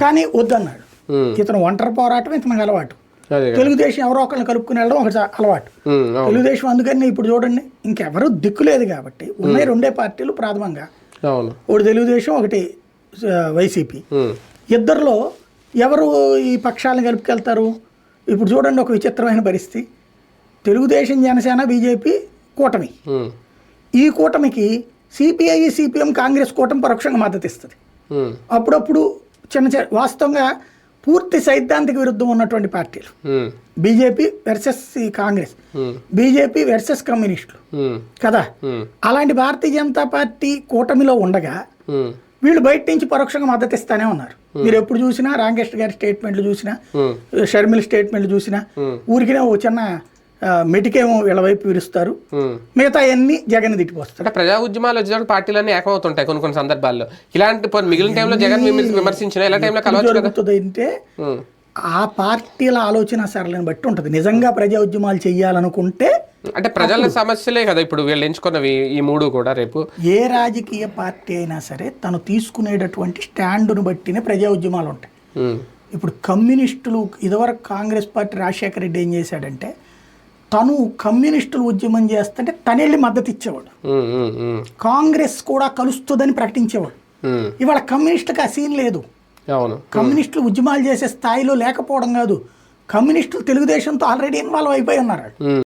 కానీ వద్దన్నాడు. ఇతను ఒంటరి పోరాటం ఇతనికి అలవాటు. తెలుగుదేశం ఎవరో ఒకరిని కలుపుకుని వెళ్ళడం ఒక అలవాటు. తెలుగుదేశం అందుకని ఇప్పుడు చూడండి ఇంకెవరు దిక్కు లేదు కాబట్టి ఉన్నాయి రెండే పార్టీలు ప్రాథమంగా, ఒకటి తెలుగుదేశం ఒకటి వైసీపీ. ఇద్దరిలో ఎవరు ఈ పక్షాలను కలుపుకెళ్తారు? ఇప్పుడు చూడండి ఒక విచిత్రమైన పరిస్థితి. తెలుగుదేశం, జనసేన, బీజేపీ కూటమి. ఈ కూటమికి సిపిఐ, సిపిఎం, కాంగ్రెస్ కూటమి పరోక్షంగా మద్దతు ఇస్తుంది. అప్పుడప్పుడు చిన్న వాస్తవంగా పూర్తి సైద్ధాంతిక విరుద్ధం ఉన్నటువంటి పార్టీలు. BJP versus Congress, BJP versus కమ్యూనిస్టులు కదా. అలాంటి భారతీయ జనతా పార్టీ కూటమిలో ఉండగా వీళ్ళు బయట నుంచి పరోక్షంగా మద్దతు ఇస్తానే ఉన్నారు. మీరు ఎప్పుడు చూసినా రామకృష్ణ గారి స్టేట్మెంట్లు చూసినా, షర్మిల స్టేట్మెంట్లు చూసినా ఊరికినే ఓ చిన్న మెటికేమో వీళ్ళ వైపు విరుస్తారు, మిగతా అన్ని జగన్ తిట్టిపోస్తారు. అంటే ప్రజా ఉద్యమాలు వచ్చేటప్పుడు పార్టీలన్నీ ఏకమవుతుంటాయి కొన్ని సందర్భాల్లో. ఇలాంటి మిగిలిన టైంలో జగన్ విమర్శించిన ఇలా టైంలో జరుగుతుంది అంటే ఆ పార్టీల ఆలోచన సరళిని బట్టి ఉంటుంది. నిజంగా ప్రజా ఉద్యమాలు చెయ్యాలనుకుంటే అంటే ప్రజల సమస్యలే కదా ఇప్పుడు వీళ్ళు ఎంచుకున్నవి ఈ మూడు కూడా. రేపు ఏ రాజకీయ పార్టీ అయినా సరే తను తీసుకునేటటువంటి స్టాండును బట్టినే ప్రజా ఉద్యమాలు ఉంటాయి. ఇప్పుడు కమ్యూనిస్టులు ఇదివరకు కాంగ్రెస్ పార్టీ రాజశేఖర రెడ్డి ఏం చేశాడంటే తను కమ్యూనిస్టులు ఉద్యమం చేస్తుంటే తనెళ్ళి మద్దతు ఇచ్చేవాడు, కాంగ్రెస్ కూడా కలుస్తుందని ప్రకటించేవాడు. ఇవాళ కమ్యూనిస్టులకు ఆ సీన్ లేదు. కమ్యూనిస్టులు ఉద్యమాలు చేసే స్థాయిలో లేకపోవడం కాదు, కమ్యూనిస్టులు తెలుగుదేశంతో ఆల్రెడీ ఇన్వాల్వ్ అయిపోయి ఉన్నారు.